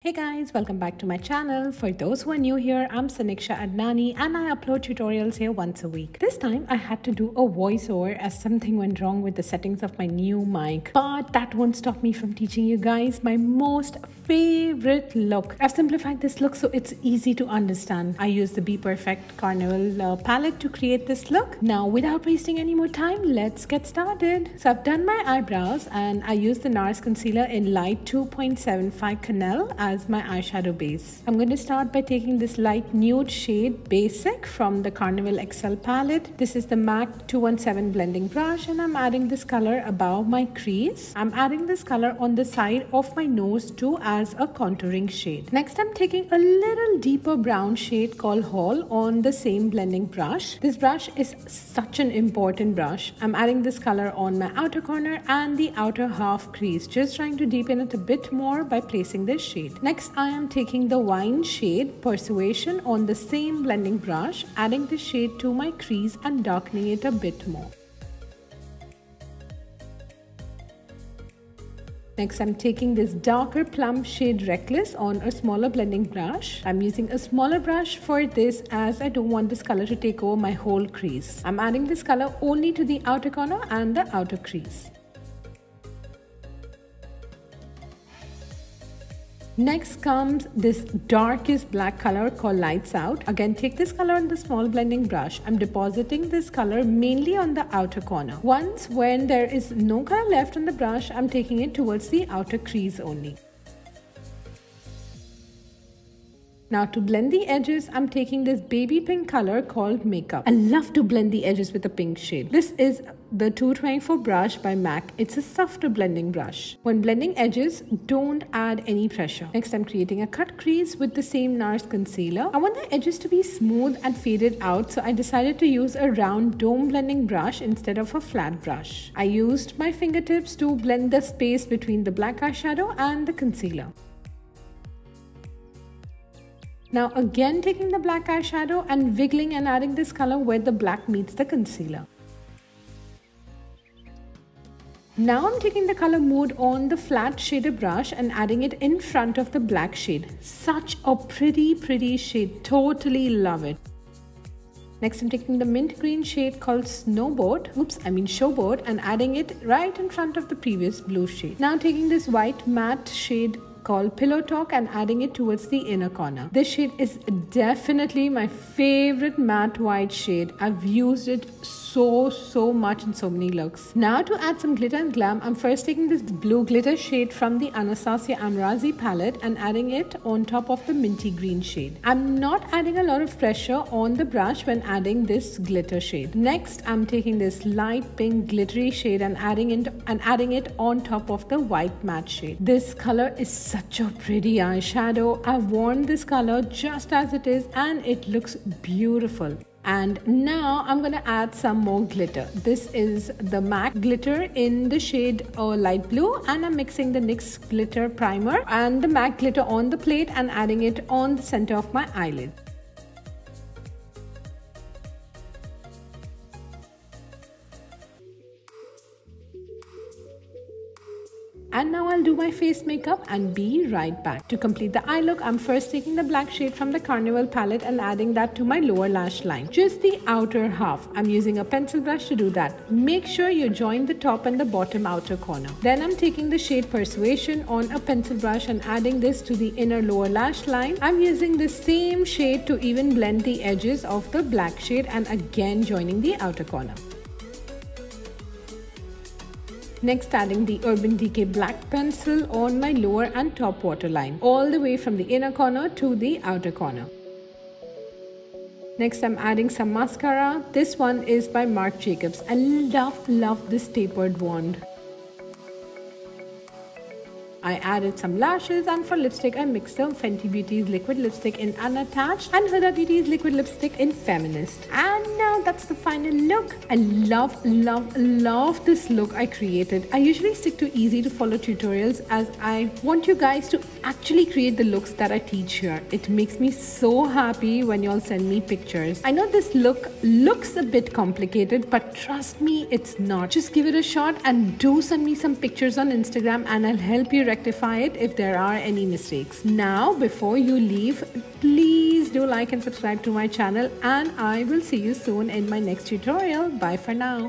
Hey guys, welcome back to my channel. For those who are new here, I'm Saniksha Adnani and I upload tutorials here once a week. This time I had to do a voiceover as something went wrong with the settings of my new mic. But that won't stop me from teaching you guys my most favorite look. I've simplified this look so it's easy to understand. I used the BPERFECT Carnival palette to create this look. Now without wasting any more time, let's get started. So I've done my eyebrows and I used the NARS concealer in light 2.75 Canelle as my eyeshadow base. I'm going to start by taking this light nude shade Basic from the Carnival XL palette. This is the MAC 217 blending brush and I'm adding this color above my crease. I'm adding this color on the side of my nose too as a contouring shade. Next I'm taking a little deeper brown shade called Hall on the same blending brush. This brush is such an important brush. I'm adding this color on my outer corner and the outer half crease, just trying to deepen it a bit more by placing this shade. Next, I am taking the wine shade Persuasion on the same blending brush, adding the shade to my crease and darkening it a bit more. Next, I'm taking this darker plum shade Reckless on a smaller blending brush. I'm using a smaller brush for this as I don't want this color to take over my whole crease. I'm adding this color only to the outer corner and the outer crease. Next comes this darkest black color called Lights Out. Again, take this color on the small blending brush. I'm depositing this color mainly on the outer corner. Once when there is no color left on the brush, I'm taking it towards the outer crease only. Now to blend the edges, I'm taking this baby pink color called Makeup. I love to blend the edges with a pink shade. This is the 224 brush by MAC. It's a softer blending brush. When blending edges, don't add any pressure. Next, I'm creating a cut crease with the same NARS concealer. I want the edges to be smooth and faded out, so I decided to use a round dome blending brush instead of a flat brush. I used my fingertips to blend the space between the black eyeshadow and the concealer. Now again taking the black eyeshadow and wiggling and adding this color where the black meets the concealer. Now I'm taking the color Mood on the flat shaded brush and adding it in front of the black shade. Such a pretty shade. Totally love it. Next I'm taking the mint green shade called Showboat and adding it right in front of the previous blue shade. Now taking this white matte shade called Pillow Talk and adding it towards the inner corner. This shade is definitely my favorite matte white shade. I've used it so much in so many looks. Now to add some glitter and glam, I'm first taking this blue glitter shade from the Anastasia Amrezy palette and adding it on top of the minty green shade. I'm not adding a lot of pressure on the brush when adding this glitter shade. Next, I'm taking this light pink glittery shade and adding it on top of the white matte shade. This color is such a pretty eyeshadow. I've worn this color just as it is and it looks beautiful. And now I'm going to add some more glitter. This is the MAC glitter in the shade light blue and I'm mixing the NYX glitter primer and the MAC glitter on the plate and adding it on the center of my eyelid. And now I'll do my face makeup and be right back. To complete the eye look, I'm first taking the black shade from the Carnival palette and adding that to my lower lash line. Just the outer half. I'm using a pencil brush to do that. Make sure you join the top and the bottom outer corner. Then I'm taking the shade Persuasion on a pencil brush and adding this to the inner lower lash line. I'm using the same shade to even blend the edges of the black shade and again joining the outer corner. Next, adding the Urban Decay black pencil on my lower and top waterline, all the way from the inner corner to the outer corner. Next, I'm adding some mascara. This one is by Marc Jacobs. I love this tapered wand. I added some lashes and for lipstick I mixed the Fenty Beauty's liquid lipstick in Unattached and Huda Beauty's liquid lipstick in Feminist. And now that's the final look. I love this look I created. I usually stick to easy to follow tutorials as I want you guys to actually create the looks that I teach here. It makes me so happy when y'all send me pictures. I know this look looks a bit complicated, but trust me, it's not. Just give it a shot and do send me some pictures on Instagram and I'll help you rectify it if there are any mistakes. Now, before you leave, please do like and subscribe to my channel, and I will see you soon in my next tutorial. Bye for now.